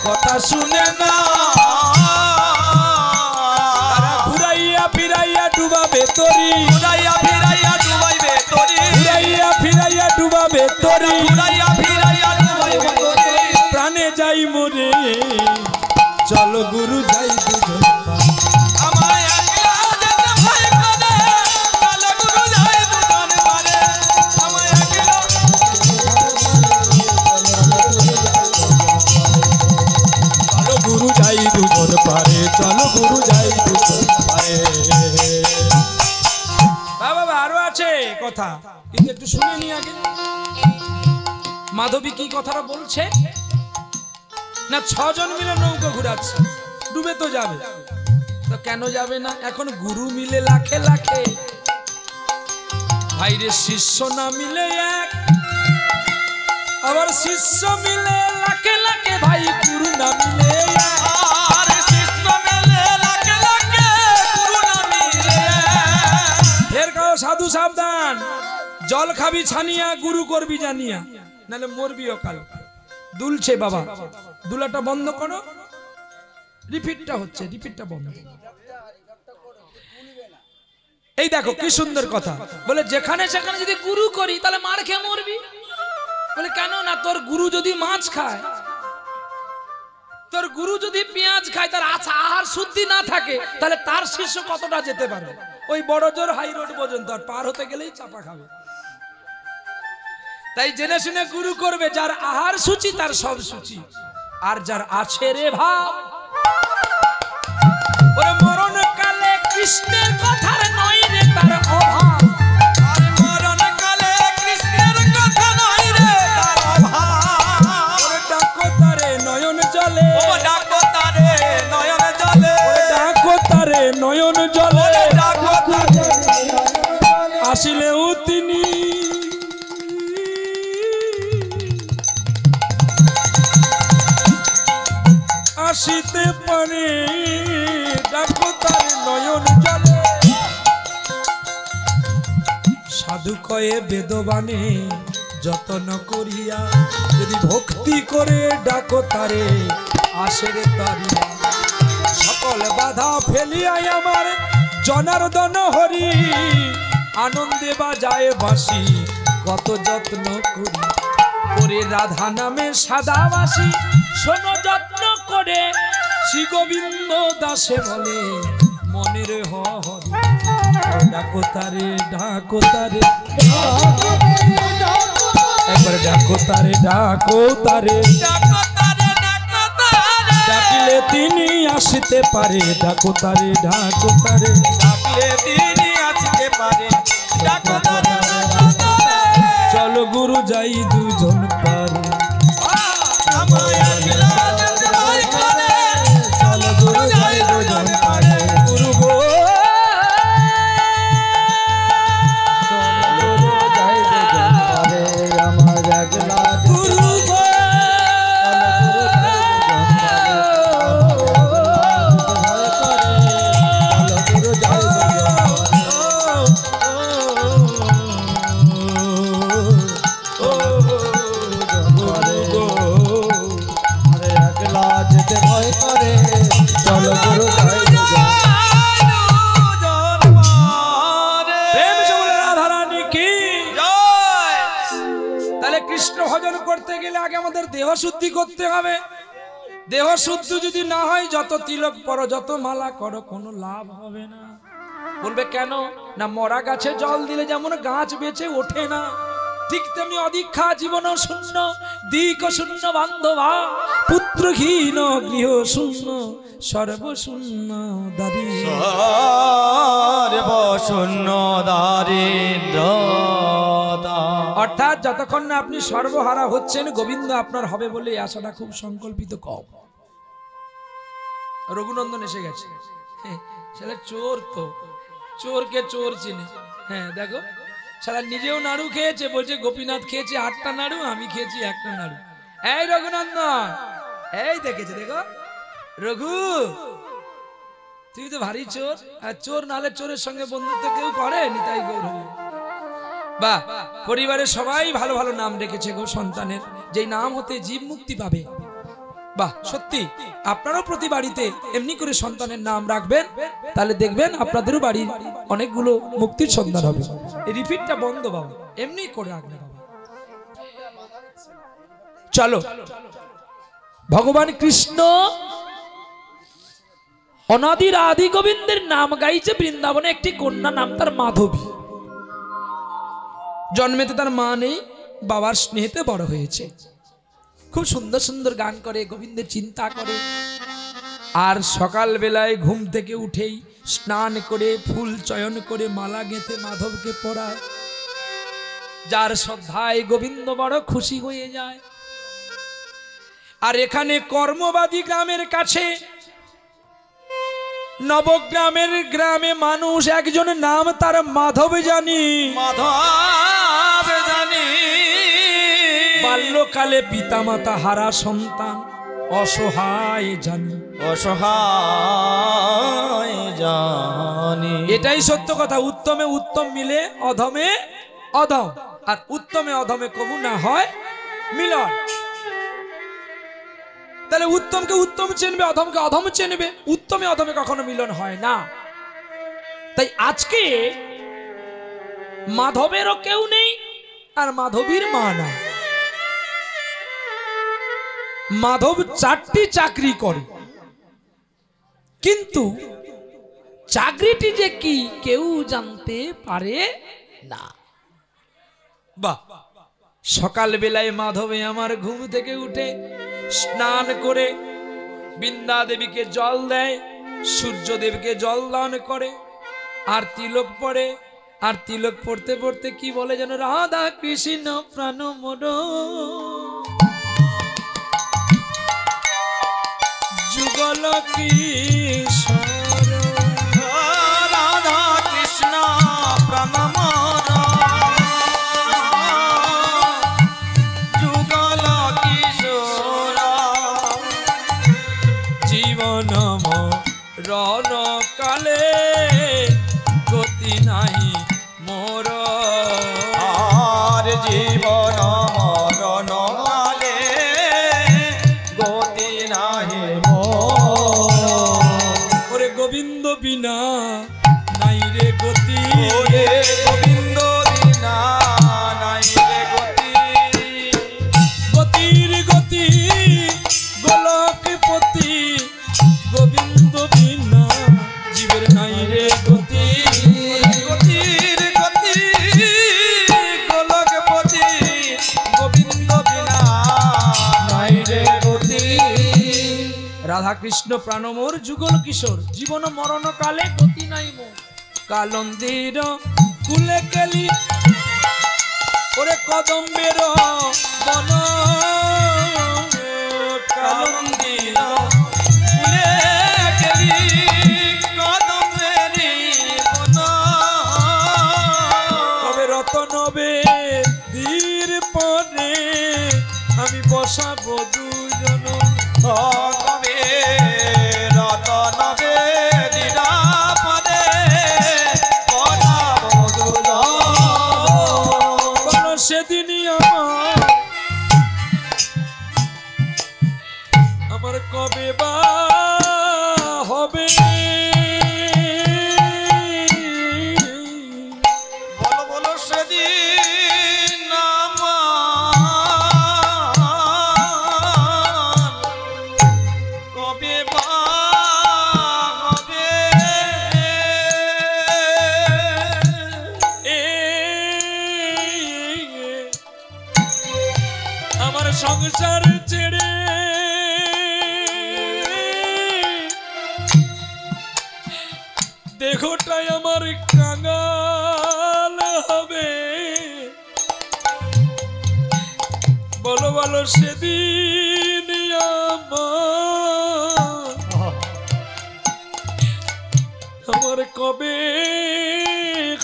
কথা শুনে না ঘুরাইয়া ফিরাইয়া ডুবাবে তরি ঘুরাইয়া ফিরাইয়া ডুবাইবে তরি ঘুরাইয়া ফিরাইয়া ডুবাবে তরি ঘুরাইয়া ফিরাইয়া ডুবাইবে তরি প্রাণে যাই মরে চলো গুরু যাই দুজন আমায় একলা যেতে ভয় করে চলো গুরু যাই দুজন পারে আমায় একলা চলো গুরু যাই দুজন পারে চলো গুরু যাই দুজন পারে বাবা আরো আছে কথা কিন্তু একটু শুনে নি আগে মাধবী কি কথাটা বলছে না 6 জন মিলে নৌকা ঘুরাচ্ছে ডুবে তো যাবে তো কেন যাবে না এখন গুরু মিলে লাখে লাখে ভাইরে শিষ্য না মিলে এক আবার শিষ্য মিলে লাখে লাখে ভাই গুরু না মিলে এক আর শিষ্য মেলে লাখে লাখে গুরু না মিলে ফের কাও সাধু সাবধান জল খাবি ছানিয়া গুরু করবি জানিয়া নালে মরবি অকাল দুলছে বাবা দুলাটা বন্ধ করো রিপিটটা হচ্ছে রিপিটটা বন্ধ এই দেখো কি সুন্দর কথা বলে যেখানে সেখানে যদি গুরু করি তাহলে মার খেয়ে মরবি বলে কেন না তোর গুরু যদি মাছ খায় তোর গুরু যদি পেঁয়াজ খায় তার আহার শুদ্ধি না থাকে তাহলে তার শিষ্য কতটা যেতে পারে ওই বড় জোর হাই রোড পর্যন্ত আর পার হতে গেলেই চাপা খাবে তাই জেনে শুনে গুরু করবে যার আহার সূচি তার সব সূচি আর যার আছে রে ভাব ওরে মরণ কালে কৃষ্ণের কথার নয় রে তার অভাব আর মরণ কালে কৃষ্ণের কথা নাই রে তার অভাব ওরে ডাকো তারে নয়ন জলে ও ডাকো তারে নয়ন জলে ওরে ডাকো তারে নয়ন জলে ডাকো তারে আসিলেও তিনি আসিতে পারে ডাকো তার নয়ন জলে সাধু কয়ে বেদবানে যতন করিয়া যদি ভক্তি করে ডাকো তারে আসে রে তারিয়া সকল বাধা ফেলিয়াই আমার জনার্দন হরি আনন্দে বাজায় বাঁশি কত যত্ন করি ওরে রাধা নামে সাদাবাসী শোনো যত্ন করে শ্রী গোবিন্দ দাসে বলে মনের হরি ডাকো তারে ডাকো তারে একবার ডাকো তারে ডাকো তারে ডাকো তারে ডাকো তারে ডাকিলে তিনি আসতে পারে ডাকো তারে ডাকো তারে ডাকলে তিনি আসতে পারে ডাকো তারে চলো গুরু যাই দুজন পারে আমায় একলা যেতে ভয় করে চলো গুরু যাই দুজন পারে গুরু গো চলো গুরু যাই দুজন পারে আমার একলা গুরু গো কৃষ্ণ ভজন করতে গেলে আগে আমাদের দেহ শুদ্ধি করতে হবে দেহ শুদ্ধি যদি না হয় যত তিলক পরো যত মালা করো কোনো লাভ হবে না বলবে কেন না মরা গাছে জল দিলে যেমন গাছ বেঁচে ওঠে না ঠিক তেমনি অদীক্ষা জীবন শূন্য দিক শূন্য বান্ধবা পুত্রহীন গৃহ শূন্য সর্বশূন্য দারিদ্র সর্বশূন্য দারিদ্রতা অর্থাৎ যতক্ষণ না আপনি সর্বহারা হচ্ছেন গোবিন্দ আপনার হবে বলে এই আশাটা খুব সংকল্পিত কম রঘুনন্দন এসে গেছে ছেলে চোর তো চোরকে চোর চিনে হ্যাঁ দেখো শালা নিজেও নাড়ু খেয়েছে বলছে গোপীনাথ খেয়েছে 8টা নাড়ু আমি খেয়েছি 1টা নাড়ু এই রঘুনন্দন এই দেখেছে দেখো রঘু তুই তো ভারী চোর আর চোর নালে চোরের সঙ্গে বন্ধুত্ব কেউ করে নিতাই গৌর বাহ পরিবারের সবাই ভালো ভালো নাম রেখেছে গো সন্তানের যেই নাম হতে জীব মুক্তি পাবে বাহ, সত্যি আপনারাও প্রতি বাড়িতে এমনি করে সন্তানের নাম রাখবেন, তাহলে দেখবেন আপনাদেরও বাড়ির অনেকগুলো মুক্তির সন্তান হবে। এই রিপিটটা বন্ধ বাবা, এমনি করে রাখবেন বাবা। চলো, ভগবান কৃষ্ণ অনাদির আদি গোবিন্দের নাম গাইছে বৃন্দাবনে একটি কন্যা, নাম তার মাধবী। জন্মেতে তার মা নেই, বাবার স্নেহেতে বড় হয়েছে। খুব সুন্দর সুন্দর গান করে, গোবিন্দের চিন্তা করে। আর সকাল বেলায় ঘুম থেকে উঠেই স্নান করে ফুল চয়ন করে মালা গেঁথে মাধবকে পরায়। যার শ্রদ্ধায় গোবিন্দ বড় খুশি হয়ে যায়। আর এখানে কর্মবাদী গ্রামের কাছে নবগ্রামের গ্রামে মানুষ একজন নাম তার মাধব জানি। মাধব জানি বাল্যকালে পিতামাতা হারা সন্তান অসহায় জানি। অসহায় জানি এটাই সত্য কথা। উত্তমে উত্তম মিলে অধমে অধম, আর উত্তমে অধমে কবু না হয় মিলন। তাহলে উত্তমকে উত্তম চেনবে, অধমকে অধম চেনবে, উত্তমে অধমে কখনো মিলন হয় না। তাই আজকে মাধবেরও কেউ নেই আর মাধবীর মা না। মাধব 4টি চাকরি করে, কিন্তু চাকরিটি যে কি কেউ জানতে পারে না। বাহ, সকাল বেলায় মাধবে আমার ঘুম থেকে উঠে স্নান করে বৃন্দা দেবীকে জল দেয়, সূর্যদেবকে জল দান করে, আর তিলক পড়ে। আর তিলক পড়তে পড়তে কি বলে যেন, রাধা কৃষ্ণ প্রাণ মোর যুগল কিশোর, রাধা কৃষ্ণ প্রাণ মোর যুগল কিশোর, জীবন মরণ কালে গতি নাই মোর। আর জীবন মরণ কালে গতি নাহি মোর। ওরে গোবিন্দ বিনা নাই রে গতি, ওরে গোবিন্দ বিনা নাই রে গতি, গতির গতি গোলকপতি, গোবিন্দ বিনা জীবের নাই রে গতি। গতির গতি গোলকপতি, গোবিন্দ বিনা নাই রে গতি। রাধা কৃষ্ণ প্রাণ মোর যুগল কিশোর, জীবন মরণ কালে গতি নাই মোর। কালন্দির কুলে কেলি ওরে কদম্বের বন, কালন্দির ফুলে কেলি কদমেরি বন, তবে রতনবে ধীর পরে আমি বসাবো দুজন। কবে রতন বেদিরা পদে পড়াবো দুজন। সেদিনই আমার কবে বা হবে, বলো বলো সেদিন কবে বা হবে। আমার সংসার ছেড়ে দেহটাই আমার কাঙাল হবে। বলো বলো সেদিন আমার কবে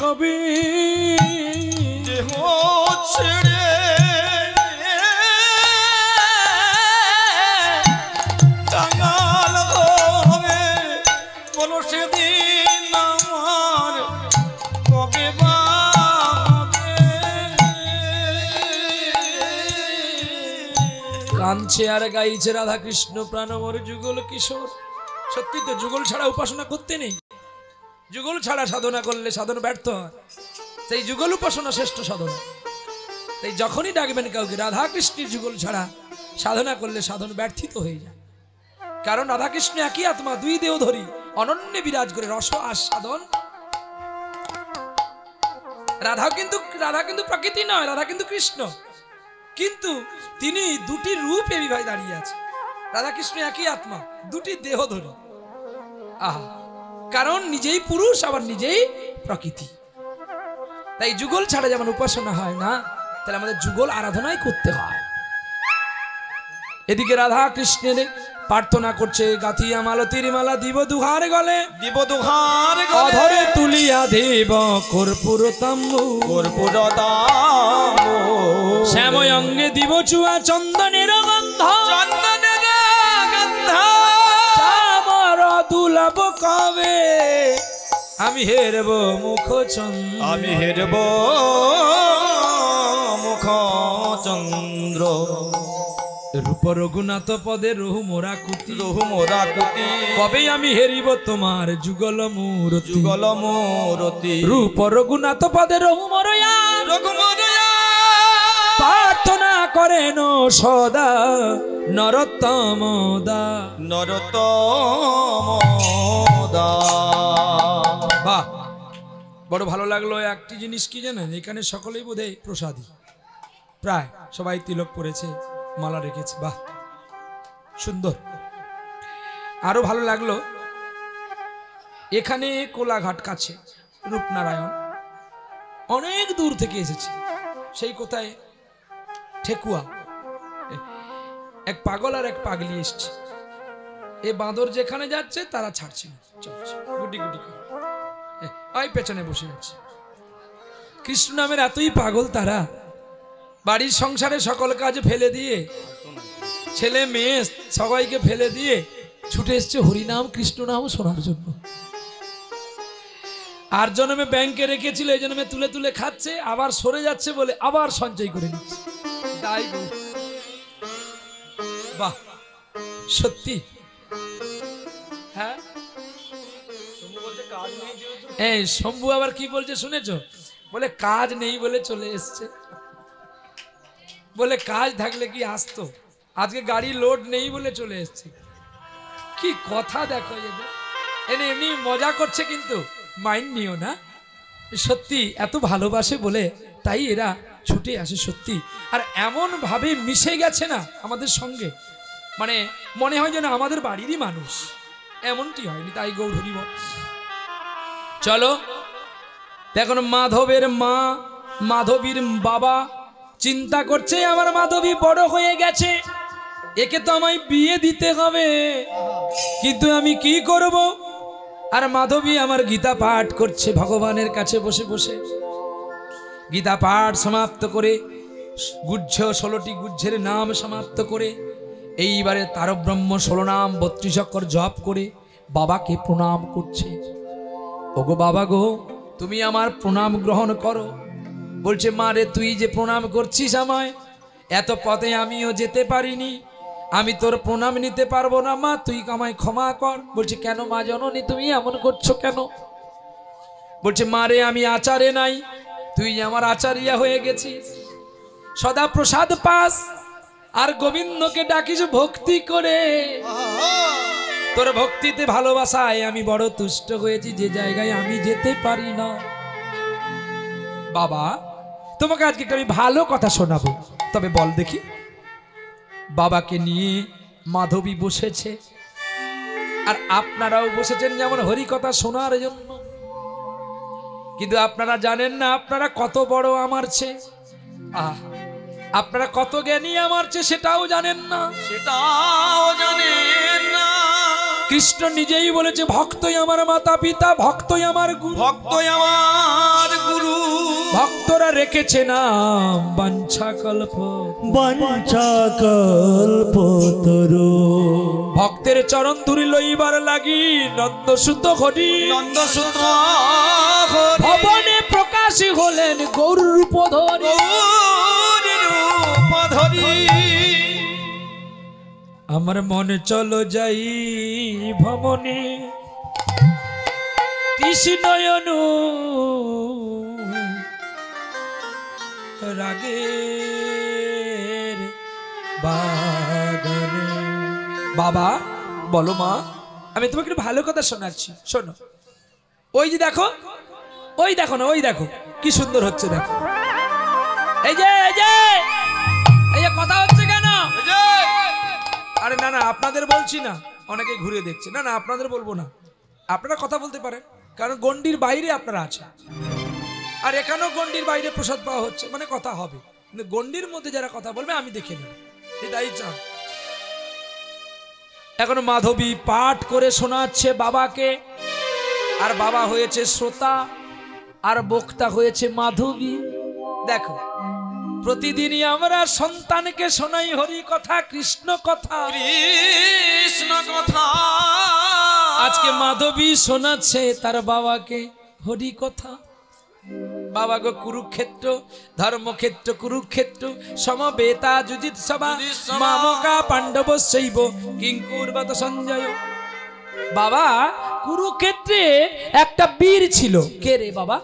কবে দেহ ছেড়ে কাঙাল হবে, বলো সেদিন আমার কবে বা হবে। কান গাইছে আর গাইছে রাধা কৃষ্ণ প্রাণমর যুগল কিশোর। সত্যি তো যুগল ছাড়া উপাসনা করতে নেই, যুগল ছাড়া সাধনা করলে সাধন ব্যর্থ হয়। সেই যুগল উপাসনা শ্রেষ্ঠ সাধনা। তাই যখনই ডাকবেন কাউকে রাধা কৃষ্ণের যুগল ছাড়া সাধনা করলে সাধন ব্যর্থিত হয়ে যায়। কারণ রাধা কৃষ্ণ একই আত্মা, দুই দেহ ধরি অনন্যে বিরাজ করে রস আস্বাদন। রাধা কিন্তু প্রকৃতি নয়, রাধা কিন্তু কৃষ্ণ, কিন্তু তিনি দুটি রূপে বিভাগে দাঁড়িয়ে আছে। রাধা কৃষ্ণ একই আত্মা, দুটি দেহ ধরি। আহা, কারণ নিজেই পুরুষ আবার নিজেই প্রকৃতি। তাই যুগল ছাড়া যেমন উপাসনা হয় না, তাহলে আমাদের যুগল আরাধনাই করতে হয়। এদিকে রাধা কৃষ্ণের প্রার্থনা করছে, গাথিয়া মালতীর মালা দিব দুহার গলে, দিব দুহার গলে, অধরে তুলিয়া দেব কর্পূর তাম্বু, কর্পূর তাম্বু, শ্যাময় অঙ্গে দিব চুয়া চন্দনের গন্ধ, চন্দনের গন্ধ, আমার দুলাভ কবে আমি হেরব মুখ চন্দ্র, আমি হেরব মুখ চন্দ্র, রূপ রঘুনাথ পদে রহু মোরা কুতি, রহু মোরা কুতি, কবে আমি হেরিব তোমার যুগল মূরতি, যুগল মূরতি, রূপ রঘুনাথ পদে রহু মরয়া, রঘুমরয়া, প্রার্থনা করেন সদা নরোত্তম দা, নরোত্তম দা। বাহ, বড় ভালো লাগলো। একটি জিনিস কি জানেন, এখানে সকলেই বোধহয় প্রসাদী, প্রায় সবাই তিলক পরেছে, মালা রেখেছে, বাহ সুন্দর। আরো ভালো লাগলো, এখানে কোলাঘাট কাছে রূপনারায়ণ অনেক দূর থেকে এসেছে, সেই কোথায় ঠেকুয়া, এক পাগল আর এক পাগলি এসছে। এ বাঁদর যেখানে যাচ্ছে তারা ছাড়ছে না, চলছে গুটি গুটি করে, ওই পেছনে বসে আছে। কৃষ্ণ নামের এতই পাগল তারা, বাড়ির সংসারে সকল কাজ ফেলে দিয়ে, ছেলে মেয়ে সবাইকে ফেলে দিয়ে ছুটে এসছে হরিনাম কৃষ্ণ নাম শোনার জন্য। আর জন্মে ব্যাংকে রেখেছিল, এই জন্মে তুলে তুলে খাচ্ছে, আবার সরে যাচ্ছে বলে আবার সঞ্চয় করে নিচ্ছে। তাই বাহ, সত্যি। হ্যাঁ, এই শম্ভু আবার কি বলছে শুনেছো? বলে কাজ নেই বলে চলে এসছে, বলে কাজ থাকলে কি আসতো, আজকে গাড়ি লোড নেই বলে চলে এসছে। কি কথা দেখো, এনে এমনি মজা করছে, কিন্তু মাইন্ড নিও না। সত্যি এত ভালোবাসে বলে তাই এরা ছুটে আসে সত্যি। আর এমন ভাবে মিশে গেছে না আমাদের সঙ্গে, মানে মনে হয় যেন আমাদের বাড়িরই মানুষ, এমনটি হয়নি। তাই গৌর হরি বল। চলো দেখুন, মাধবের মা, মাধবীর বাবা চিন্তা করছে আমার মাধবী বড় হয়ে গেছে, একে তো আমায় বিয়ে দিতে হবে, কিন্তু আমি কি করব? আর মাধবী আমার গীতা পাঠ করছে ভগবানের কাছে বসে বসে। গীতা পাঠ সমাপ্ত করে গুহ্য 16টি গুহ্যের নাম সমাপ্ত করে এইবারে তারব্রহ্ম 16 নাম 32 অক্ষর জপ করে বাবাকে প্রণাম করছে। ওগো বাবা গো, তুমি আমার প্রণাম গ্রহণ করো। বলছে, মা রে, তুই যে প্রণাম করছিস আমায়, এত পথে আমিও যেতে পারিনি, আমি তোর প্রণাম নিতে পারবো না মা, তুই আমায় ক্ষমা কর। বলছে, কেন মা জননী তুমি এমন করছো কেন? বলছে, মা রে, আমি আচারে নাই, তুই আমার আচারিয়া হয়ে গেছিস, সদা প্রসাদ পাস আর গোবিন্দকে ডাকিস ভক্তি করে, তোর ভক্তিতে ভালোবাসায় আমি বড় তুষ্ট হয়েছি, যে জায়গায় আমি যেতে পারি না। বাবা, তোমাকে আজকে একটা আমি ভালো কথা শোনাবো, তবে বল দেখি। বাবাকে নিয়ে মাধবী বসেছে, আর আপনারাও বসেছেন যেমন হরি কথা শোনার জন্য, কিন্তু আপনারা জানেন না আপনারা কত বড় আমার চেয়ে, আপনারা কত জ্ঞানী আমার চেয়ে সেটাও জানেন না, সেটাও জানেন না। কৃষ্ণ নিজেই বলেছে, ভক্তই আমার মাতা পিতা, ভক্তই আমার গুরু, ভক্তই আমার গুরু, ভক্তরা রেখেছে নাম বাঞ্ছা কল্প, বাঞ্ছা কল্পতরু, ভক্তের চরণ ধুলি লইবার লাগি নন্দসুত হরি, নন্দসুত ভবনে প্রকাশী হলেন গৌর রূপ ধরি। আমার মনে চলো যাই ভ্রমণে কৃষ্ণয়নু রাগের বাগানে। বাবা বলো মা, আমি তোমাকে একটু ভালো কথা শোনাচ্ছি, শোনো। ওই যে দেখো, ওই দেখো না, ওই দেখো কি সুন্দর হচ্ছে, দেখো। এই যে এই যে এই যে কথা হচ্ছে কেন? আরে না না, আপনাদের বলছি না, অনেকে ঘুরে দেখছে। না না, আপনাদের বলবো না, আপনারা কথা বলতে পারেন, কারণ গন্ডির বাইরে আপনারা আছেন। আর এখানেও গন্ডির বাইরে প্রসাদ পাওয়া হচ্ছে, মানে কথা হবে, কিন্তু গন্ডির মধ্যে যারা কথা বলবে আমি দেখে নেব, এটাই চান। এখন মাধবী পাঠ করে শোনাচ্ছে বাবাকে, আর বাবা হয়েছে শ্রোতা, আর বক্তা হয়েছে মাধবী। দেখো, প্রতিদিনই আমরা সন্তানকে শোনাই হরি কথা, কৃষ্ণ কথা, কৃষ্ণ কথা। আজকে মাধবী শোনাচ্ছে তার বাবাকে হরি কথা। বাবা গো, কুরুক্ষেত্র ধর্মক্ষেত্র, কুরুক্ষেত্র সমবেতা যুজিত সভা, মামকা পাণ্ডব শৈব কিঙ্কুর্বত সঞ্জয়। বাবা, কুরুক্ষেত্রে একটা বীর ছিল। কে রে বাবা?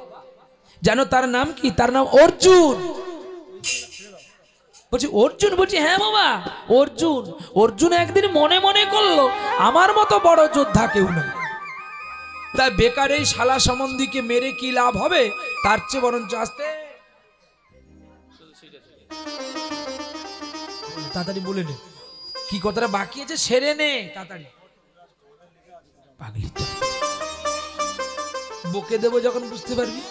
জানো তার নাম কি? তার নাম অর্জুন। বলছি অর্জুন? বলছি হ্যাঁ বাবা, অর্জুন। অর্জুন একদিন মনে মনে করলো আমার মতো বড় যোদ্ধা কেউ নেই, তাই বেকার এই শালা সম্বন্ধীকে মেরে কি লাভ হবে, তার চেয়ে বরঞ্চ আসতে তাড়াতাড়ি বলে নে কি কথাটা বাকি আছে, সেরে নে তাড়াতাড়ি। পাগলি বকে দেবো যখন বুঝতে পারবি।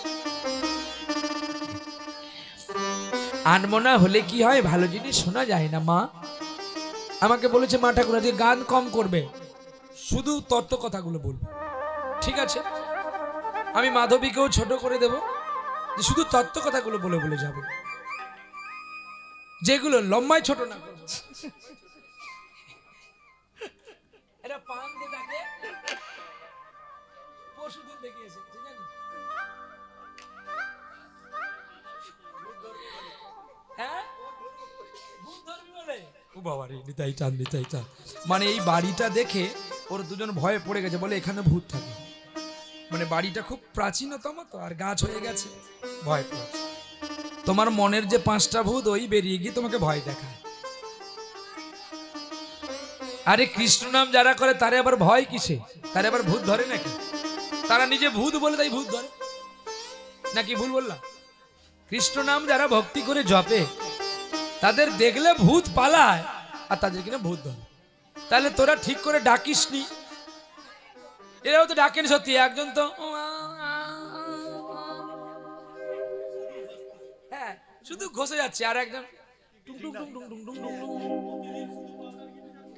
আনমনা হলে কি হয়, ভালো জিনিস শোনা যায় না। মা আমাকে বলেছে, মা ঠাকুর যে গান কম করবে, শুধু তত্ত্ব কথাগুলো বলবে। ঠিক আছে, আমি মাধবীকেও ছোট করে দেব, যে শুধু তত্ত্ব কথাগুলো বলে বলে যাব, যেগুলো লম্বায় ছোট না করবো। এটা পান দিয়ে ডাকে, পরশুদিন দেখে এসেছে জানি। হ্যাঁ, ও বাবা রে, নিতাই চান, নিতাই চান। মানে এই বাড়িটা দেখে ওর দুজন ভয়ে পড়ে গেছে, বলে এখানে ভূত থাকে। মানে বাড়িটা খুব প্রাচীনতম তো, আর গাছ হয়ে গেছে, ভয় পড়ছে। তোমার মনের যে 5টা ভূত, ওই বেরিয়ে গিয়ে তোমাকে ভয় দেখায়। আরে কৃষ্ণ নাম যারা করে তারে আবার ভয় কিসে? তারে আবার ভূত ধরে নাকি? তারা নিজে ভূত বলে তাই ভূত ধরে নাকি? ভুল বললাম? কৃষ্ণ নাম যারা ভক্তি করে জপে, তাদের দেখলে ভূত পালায়, আর তাদের কিনা ভূত ধরে। তাহলে তোরা ঠিক করে ডাকিস নি, এরাও তো ডাকেনি সত্যি। একজন তো হ্যাঁ শুধু ঘষে যাচ্ছে, আর একজন টুং টুং টুং টুং টুং টুং টুং টুং।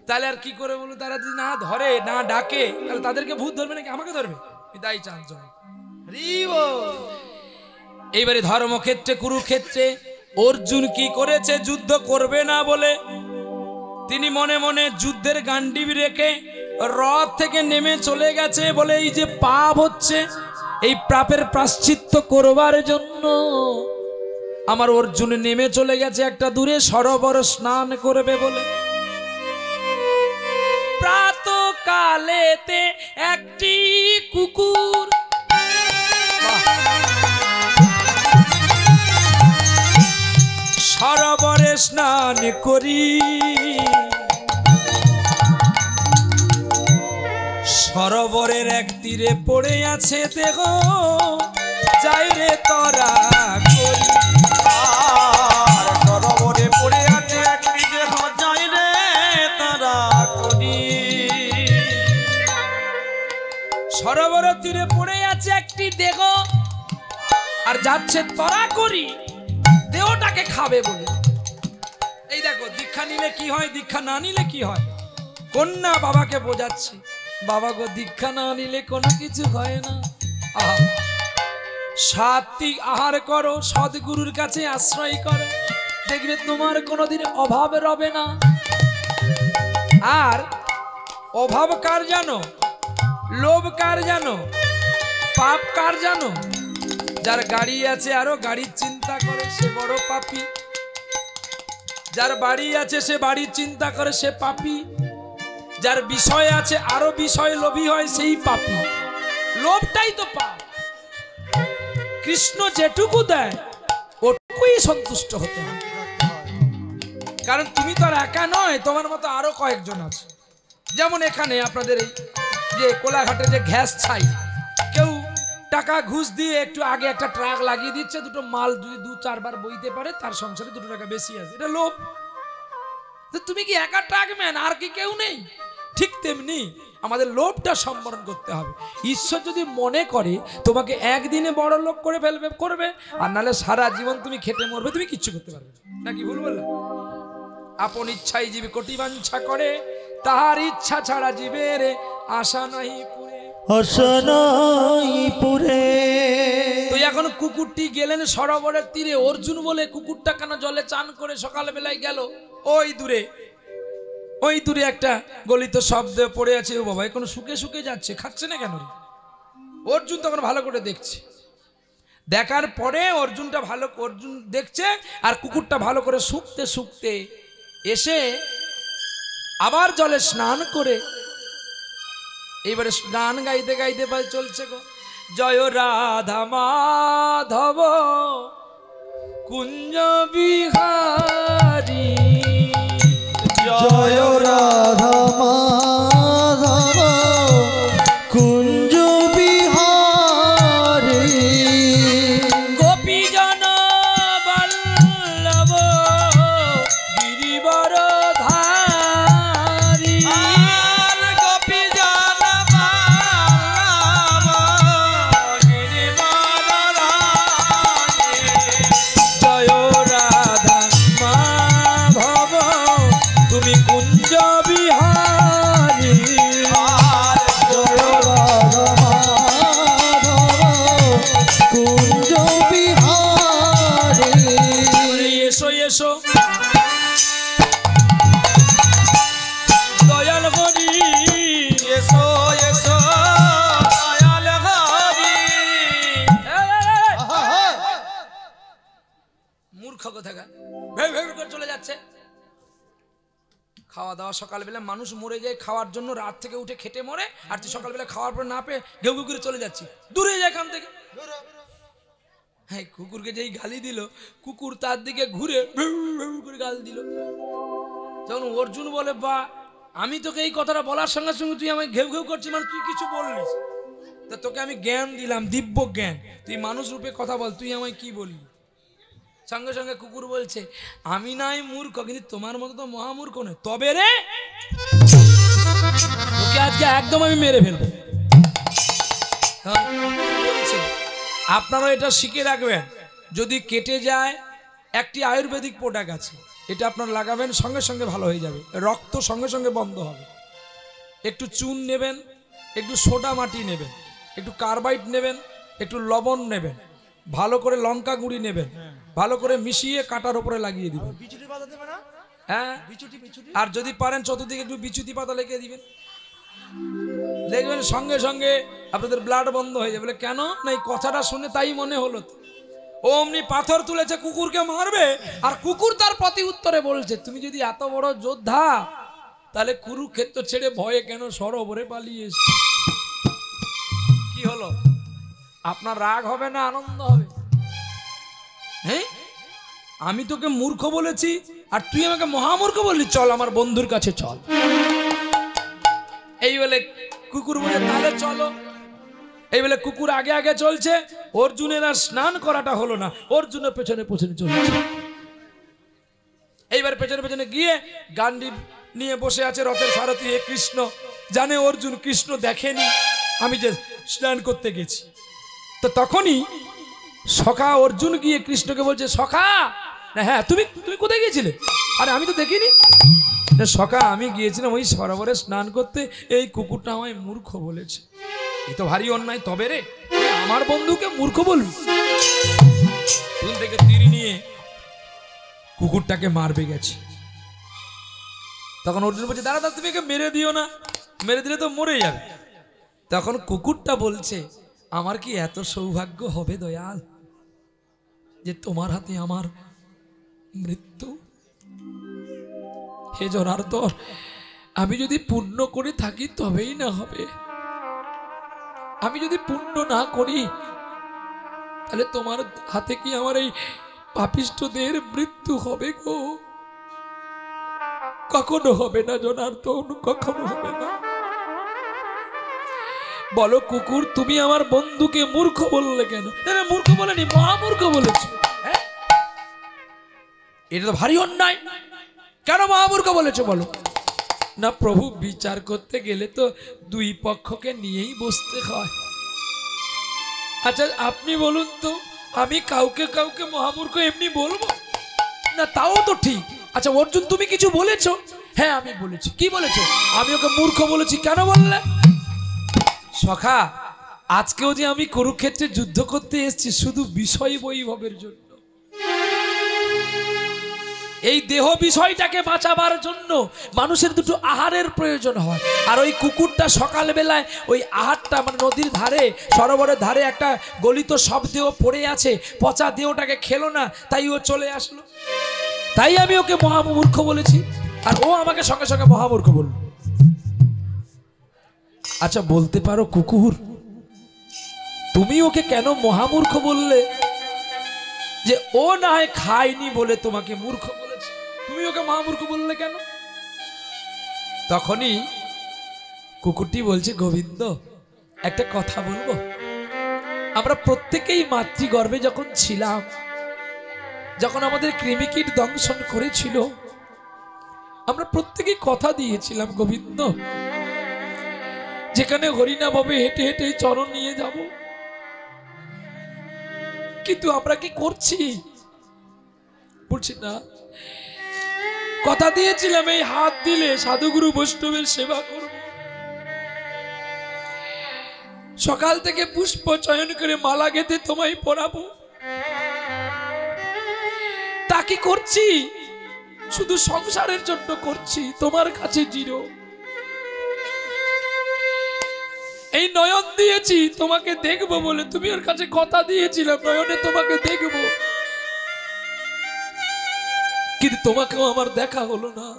তাহলে আর কি করে বলো? তারা যদি না ধরে, না ডাকে, তাহলে তাদেরকে ভূত ধরবে নাকি আমাকে ধরবে? তাই চান। এইবারে ধর্মক্ষেত্রে, কুরুক্ষেত্রে অর্জুন কি করেছে? যুদ্ধ করবে না বলে তিনি মনে মনে যুদ্ধের গান্ডিব রেখে রথ থেকে নেমে চলে গেছে। বলে এই যে পাপ হচ্ছে, এই পাপের প্রায়শ্চিত্ত করবার জন্য আমার অর্জুন নেমে চলে গেছে একটা দূরে সরোবর স্নান করবে বলে। প্রাতকালেতে একটি কুকুর সরোবরে স্নান করি, সরোবরের এক তীরে পড়ে আছে দেহ, যাই রে তরা করি। সরোবরে পড়ে আছে একটি দেহ, যাই রে তারা করি। সরোবরের তীরে পড়ে আছে একটি দেহ, আর যাচ্ছে তরা করি দেহটাকে খাবে বলে। এই দেখো, দীক্ষা নিলে কি হয়, দীক্ষা না নিলে কি হয়। কন্যা বাবাকে বোঝাচ্ছে, বাবা গো দীক্ষা না নিলে কোনো কিছু হয় না। আহা, সাত্বিক আহার করো, সদ্গুরুর কাছে আশ্রয় করো, দেখবে তোমার কোনোদিন অভাব রবে না। আর অভাব কার জানো? লোভ কার জানো? পাপ কার জানো? যার গাড়ি আছে আরো গাড়ির চিন্তা করে, সে বড় পাপী। যার বাড়ি আছে সে বাড়ির চিন্তা করে, সে পাপী। যার বিষয় আছে আরো বিষয় লোভী হয় সেই পাপী। লোভটাই তো পাপ। কৃষ্ণ যেটুকু দেয় ওটুকুই সন্তুষ্ট হতে হবে। কারণ তুমি তো আর একা নয়, তোমার মতো আরো কয়েকজন আছে। যেমন এখানে আপনাদের এই যে কোলাঘাটে যে গ্যাস ছাই, কেউ টাকা ঘুষ দিয়ে একটু আগে একটা ট্রাক লাগিয়ে দিচ্ছে, দুটো মাল যদি 2-4 বার বইতে পারে তার সংসারে 2 টাকা বেশি আছে, এটা লোভ। তো তুমি কি একা ট্রাকম্যান, আর কি কেউ নেই? ঠিক তেমনি আমাদের লোভটা সম্বরণ করতে হবে। ঈশ্বর যদি মনে করে তোমাকে একদিনে বড় লোক করে ফেলবে, করবে, আর নালে সারা জীবন তুমি খেটে মরবে, তুমি কিচ্ছু করতে পারবে না। নাকি ভুল বললাম? আপন ইচ্ছাই জীবে কোটি বাঞ্ছা করে, তাহার ইচ্ছা ছাড়া জীবের আশা নাই পুরে, আশা নাই পুরে। তুই এখন কুকুরটি গেলেন সরোবরের তীরে, অর্জুন বলে কুকুরটা কেন জলে চান করে সকালবেলায় গেল? ওই দূরে একটা গলিত শব্দ পড়ে আছে, ও বাবা এখন শুকে শুকে যাচ্ছে, খাচ্ছে না কেন? অর্জুন তখন ভালো করে দেখছে। দেখার পরে অর্জুন দেখছে আর কুকুরটা ভালো করে শুকতে শুকতে এসে আবার জলে স্নান করে এইবারে গান গাইতে গাইতে চলছে গো, জয় রাধা মাধব কুঞ্জ বিহারী, জয় রাধা মাধব কুঞ্জ বিহারী, গোপীজন বল্লভ গিরিবর ধারী, গোপীজন বল্লভ গিরিবর ধারী, জয় রাধা মাধব তুমি কুঞ্জ বিহারী, জয় রাধা মাধব কুঞ্জ বিহারী। এসো এসো দয়াল হরি, এসো এসো দয়াল হরি। মূর্খ কোথাকার, ভেউ ভেউ করে চলে যাচ্ছে। খাওয়া দাওয়া সকালবেলা মানুষ মরে যায় খাওয়ার জন্য, রাত থেকে উঠে খেটে মরে, আর তুই সকালবেলা খাওয়ার পর না পেয়ে ঘেউ ঘেউ করে চলে যাচ্ছি, দূরে যায় এখান থেকে। হ্যাঁ, কুকুরকে যেই গালি দিল, কুকুর তার দিকে ঘুরে ভেউ ভেউ করে গাল দিল। তখন অর্জুন বলে, বা আমি তোকে এই কথাটা বলার সঙ্গে সঙ্গে তুই আমায় ঘেউ ঘেউ করছিস, মানে তুই কিছু বললিস? তা তোকে আমি জ্ঞান দিলাম, দিব্য জ্ঞান, তুই মানুষ রূপে কথা বল, তুই আমায় কি বললি? সঙ্গে সঙ্গে কুকুর বলছে, আমি নাই মূর্খ, কিন্তু তোমার মতো তো মহামূর্খ নয়। তবে রে ওকে আজকে একদম আমি মেরে ফেলবো। বলছে আপনারা এটা শিখে রাখবেন, যদি কেটে যায় একটি আয়ুর্বেদিক প্রোডাক্ট আছে, এটা আপনারা লাগাবেন, সঙ্গে সঙ্গে ভালো হয়ে যাবে, রক্ত সঙ্গে সঙ্গে বন্ধ হবে। একটু চুন নেবেন, একটু সোডা মাটি নেবেন, একটু কার্বাইড নেবেন, একটু লবণ নেবেন, ভালো করে লঙ্কা গুঁড়ি নেবেন, ভালো করে মিশিয়ে কাটার উপরে লাগিয়ে দিবেন। হ্যাঁ, আর যদি পারেন চতুর্দিকে একটু বিচুতি পাতা লেগে দিবেন, দেখবেন সঙ্গে সঙ্গে আপনাদের ব্লাড বন্ধ হয়ে যাবে। বলে কেন? না এই কথাটা শুনে তাই মনে হলো। অমনি পাথর তুলেছে কুকুরকে মারবে, আর কুকুর তার প্রতি উত্তরে বলছে, তুমি যদি এত বড় যোদ্ধা তাহলে কুরুক্ষেত্র ছেড়ে ভয়ে কেন সরোবরে পালিয়েছ? কি হলো? আপনার রাগ হবে না আনন্দ হবে? হ্যাঁ, আমি তোকে মূর্খ বলেছি আর তুই আমাকে মহামূর্খ বললি, চল আমার বন্ধুর কাছে চল। এই বলে কুকুর বলে তাহলে চলো। এই বলে কুকুর আগে আগে চলছে, অর্জুনের আর স্নান করাটা হলো না, অর্জুনের পেছনে পেছনে চলছে। এইবার পেছনে পেছনে গিয়ে গান্ডীব নিয়ে বসে আছে রথের সারথি হে কৃষ্ণ। জানে অর্জুন কৃষ্ণ দেখেনি আমি যে স্নান করতে গেছি। তো তখনই সখা অর্জুন গিয়ে কৃষ্ণকে বলছে, সখা না, হ্যাঁ তুমি তুমি কোথায় গিয়েছিলে? আরে আমি তো দেখিনি। না সখা, আমি গিয়েছিলাম ওই সরোবরে স্নান করতে, এই কুকুরটা আমায় মূর্খ বলেছে। এই তো ভারী অন্যায়। তবে রে আমার বন্ধুকে মূর্খ বলবি? তুল থেকে তীর নিয়ে কুকুরটাকে মারবে গেছে। তখন অর্জুন বলছে, দাঁড়া দাঁড়া, তুমি একে মেরে দিও না, মেরে দিলে তো মরে যাবে। তখন কুকুরটা বলছে, আমার কি এত সৌভাগ্য হবে দয়াল যে তোমার হাতে আমার মৃত্যু? হে জনার্দন, আমি যদি পুণ্য করে থাকি তবেই না হবে। আমি যদি পুণ্য না করি তাহলে তোমার হাতে কি আমার এই পাপিষ্ঠদের মৃত্যু হবে গো? কখনো হবে না জনার্দন, কখনো হবে না। বলো কুকুর, তুমি আমার বন্ধুকে মূর্খ বললে কেন? না মূর্খ বলেনি, মহামূর্খ বলেছ। এটা তো ভারী অন্যায়। কেন মহামূর্খ বলেছো বলো? না প্রভু, বিচার করতে গেলে তো দুই পক্ষকে নিয়েই বসতে হয়। আচ্ছা আপনি বলুন তো, আমি কাউকে কাউকে মহামূর্খ এমনি বলবো না? তাও তো ঠিক। আচ্ছা অর্জুন, তুমি কিছু বলেছো? হ্যাঁ আমি বলেছি। কি বলেছো? আমি ওকে মূর্খ বলেছি। কেন বললে? সখা, আজকেও যে আমি কুরুক্ষেত্রে যুদ্ধ করতে এসেছি শুধু বিষয় বৈভবের জন্য, এই দেহ বিষয়টাকে বাঁচাবার জন্য মানুষের দুটো আহারের প্রয়োজন হয়। আর ওই কুকুরটা সকালবেলায় ওই আহারটা মানে নদীর ধারে সরোবরের ধারে একটা গলিত সব দেহ পড়ে আছে, পচা দেহটাকে খেলো না, তাই ও চলে আসলো। তাই আমি ওকে মহামূর্খ বলেছি, আর ও আমাকে সঙ্গে সঙ্গে মহামূর্খ বলল। আচ্ছা বলতে পারো কুকুর, তুমি ওকে কেন মহামূর্খ বললে? যে ও না হয় খায়নি বলে তোমাকে মূর্খ বলেছে, তুমি ওকে মহামূর্খ বললে কেন? তখনই কুকুরটি বলছে, গোবিন্দ একটা কথা বলবো। আমরা প্রত্যেকেই মাতৃগর্ভে যখন ছিলাম, যখন আমাদের কৃমিকীট দংশন করেছিল, আমরা প্রত্যেকেই কথা দিয়েছিলাম গোবিন্দ, যেখানে হরিনাম হবে হেঁটে হেঁটে চরণ নিয়ে যাব। কিন্তু আমরা কি করছি? বলছি না, কথা দিয়েছিলাম এই হাত দিলে সাধুগুরু বৈষ্ণবের সেবা করব, সকাল থেকে পুষ্প চয়ন করে মালা গেঁথে তোমায় পরাবো। তা কি করছি? শুধু সংসারের জন্য করছি, তোমার কাছে জিরো। এই নয়ন দিয়েছি তোমাকে দেখবো বলে, তুমি ওর কাছে কথা দিয়েছিলাম নয়নে তোমাকে দেখবো, কিন্তু তোমাকেও আমার দেখা হলো না।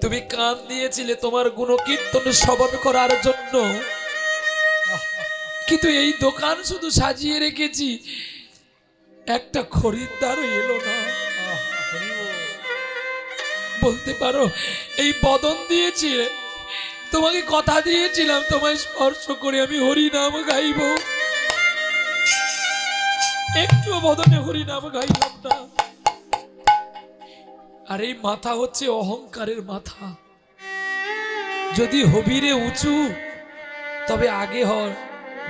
তুমি কান দিয়েছিলে তোমার গুণকীর্তন শ্রবণ করার জন্য, কিন্তু এই দোকান শুধু সাজিয়ে রেখেছি, একটা খরিদ্দারও এলো না। বলতে পারো এই বদন দিয়েছি, তোমাকে কথা দিয়েছিলাম তোমায় স্পর্শ করে আমি হরি নাম গাইব, একটু বদনে হরি নাম গাইলাম না। আর এই মাথা হচ্ছে অহংকারের মাথা। যদি হবিরে উঁচু তবে আগে হয়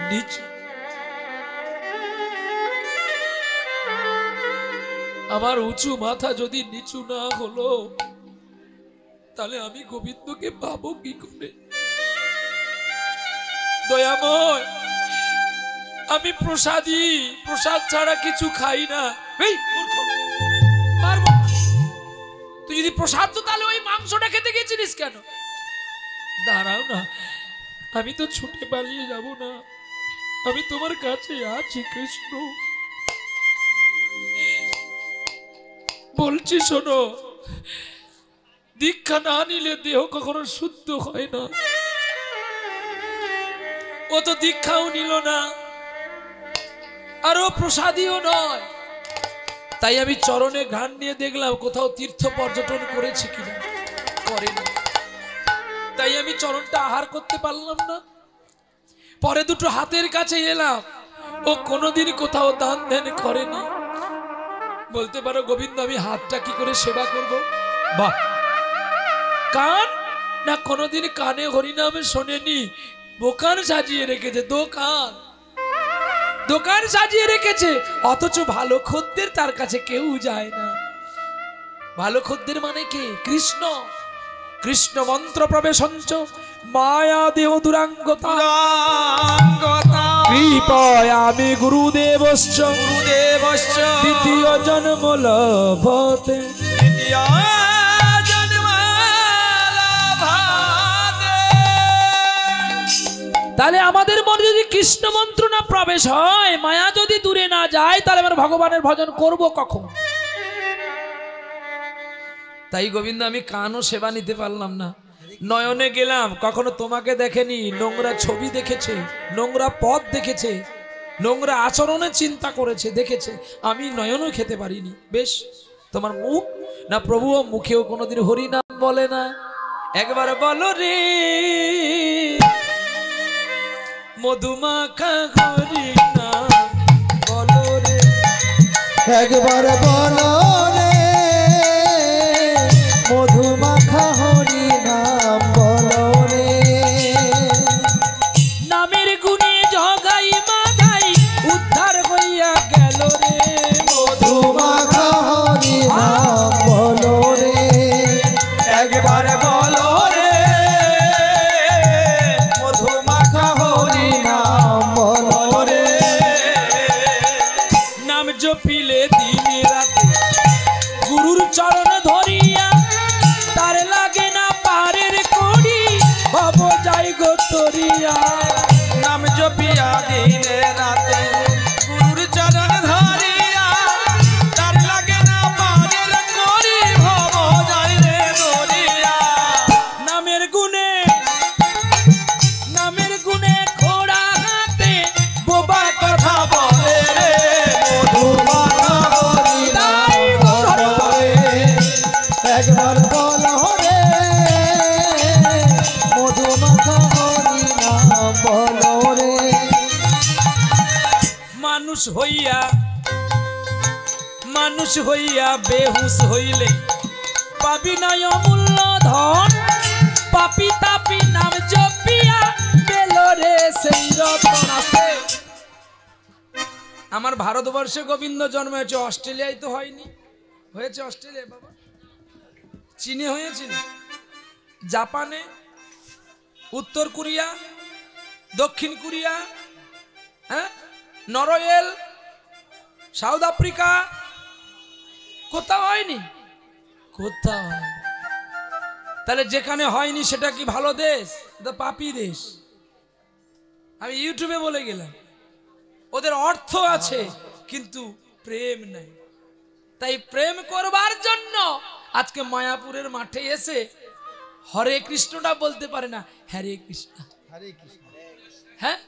নিচু। আমার উঁচু মাথা যদি নিচু না হলো, তাহলে আমি গোবিন্দকে পাবো কি করে? দয়াময়, আমি প্রসাদী, প্রসাদ ছাড়া কিছু খাই না। তুই যদি প্রসাদ তো তাহলে ওই মাংসটা খেতে গেছিলিস কেন? দাঁড়াও না, আমি তো ছুটে পালিয়ে যাব না, আমি তোমার কাছে আছি কৃষ্ণ। বলছি শোনো, দীক্ষা না নিলে দেহ কখনো শুদ্ধ হয় না। ও তো দীক্ষাও নিল না, আর ও প্রসাদীও নয়। তাই আমি চরণে ঘ্রাণ নিয়ে দেখলাম কোথাও তীর্থ পর্যটন করেছে কিনা, করেনি। তাই আমি চরণটা আহার করতে পারলাম না। পরে দুটো হাতের কাছে এলাম, ও কোনোদিন কোথাও দান ধ্যান করেনি। বলতে পারো গোবিন্দ, আমি হাতটা কি করে সেবা করব? বাহ, কান না কোনোদিন কানে হরিনামে শোনেনি, দোকান সাজিয়ে রেখেছে, দোকান দোকান সাজিয়ে রেখেছে, অথচ ভালো খদ্দের তার কাছে কেউ যায় না। ভালো খদ্দের মানে কে? কৃষ্ণ। কৃষ্ণ মন্ত্র প্রবেশঞ্চ মায়া দেহ দুরাঙ্গতা কৃপয়ামি গুরুদেবশ্চ দ্বিতীয় জন্ম লভতে। তাহলে আমাদের মনে যদি কৃষ্ণ মন্ত্র না প্রবেশ হয়, মায়া যদি দূরে না যায়, তাহলে আমরা ভগবানের ভজন করব কখন? তাই গোবিন্দ আমি কানও সেবা নিতে পারলাম না। নয়নে গেলাম, কখনো তোমাকে দেখেনি, নোংরা ছবি দেখেছে, নোংরা পথ দেখেছে, নোংরা আচরণে চিন্তা করেছে, দেখেছে। আমি নয়নও খেতে পারিনি। বেশ, তোমার মুখ না প্রভুও মুখেও কোনোদিন হরি নাম বলে না। একবার বলো রে মধুমাখা হরি নাম বলো রে, একবার বলো রে মধুমাখা হরি নাম বলো রে। নামের গুণে জগাই মাগাই উদ্ধার হইয়া গেল রে মধুমাখা হরি নাম বলো রে। একবার বলো রে মধুমাখা হরি নাম বলো রে। নাম জপিলে দিনে রাতে গুরুর চরণ ধরিয়া, তার লাগে না পারের কড়ি ভব যাই গো তরিয়া। নাম জপিয়া দিনে রাতে গুরুর চরণ ধরিয়া, তার লাগে না পারের করি ভব যায় রে দরিয়া। নামের গুণে খোড়া হাতে বোবা কথা বলে রে মধুমাখা হরি তাই নাম বলো রে। একবার বলো রে মধুমাখা হরি নাম বলো রে। মানুষ হইয়া বেহুশ হইলে পাবি নাই অমূল্য ধন, পাপি তাপি নাম জপিয়া পেল রে সেই রতন। আছে আমার ভারতবর্ষে গোবিন্দ জন্ম হয়েছে, অস্ট্রেলিয়ায় তো হয়নি। হয়েছে অস্ট্রেলিয়া বাবা, চীনে হয়েছিল, জাপানে, উত্তর কোরিয়া, দক্ষিণ কোরিয়া, হ্যাঁ, নরওয়েল, সাউথ আফ্রিকা, কোথাও হয়নি, কোথাও হয়নি। তাহলে যেখানে হয়নি সেটা কি ভালো দেশ? এটা পাপী দেশ। আমি ইউটিউবে বলে গেলাম, ওদের অর্থ আছে কিন্তু প্রেম নাই। তাই প্রেম করবার জন্য আজকে মায়াপুরের মাঠে এসে হরে কৃষ্ণটা বলতে পারে না, হরে কৃষ্ণ, হ্যাঁ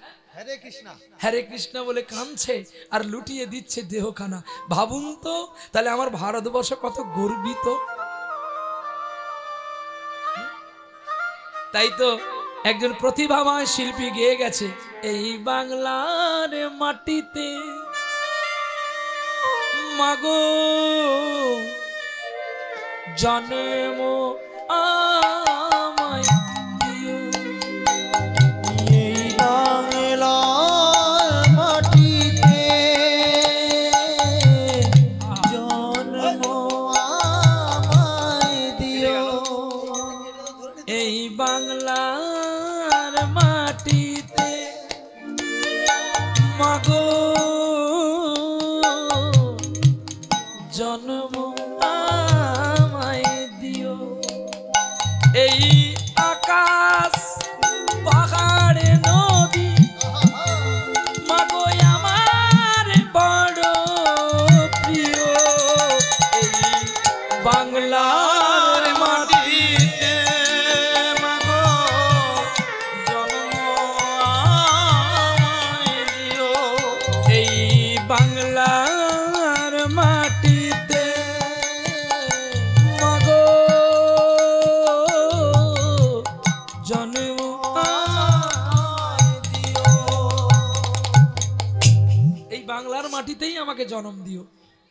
হরে কৃষ্ণ বলে কাঁদছে আর লুটিয়ে দিচ্ছে দেহখানা। ভাবুন তো, তাহলে আমার ভারতবর্ষ কত গর্বিত। তাই তো একজন প্রতিভাময় শিল্পী গেয়ে গেছে, এই বাংলার মাটিতে মাগো জন্ম আমায় দিও। এই বাংলার মাটিতে জন্ম আমায় দিও। এই বাংলার মাটিতে মাগো জন্ম আমায় দিও। এই আকাশ পাহাড় নদী মাগো আমার বড় প্রিয়। এই বাংলার মাটিতে মাগো জন্ম আমায় দিও। এই বাংলার মাটিতে মাগো জন্ম আমায় দিও। এই বাংলার মাটিতেই আমাকে জন্ম দিও।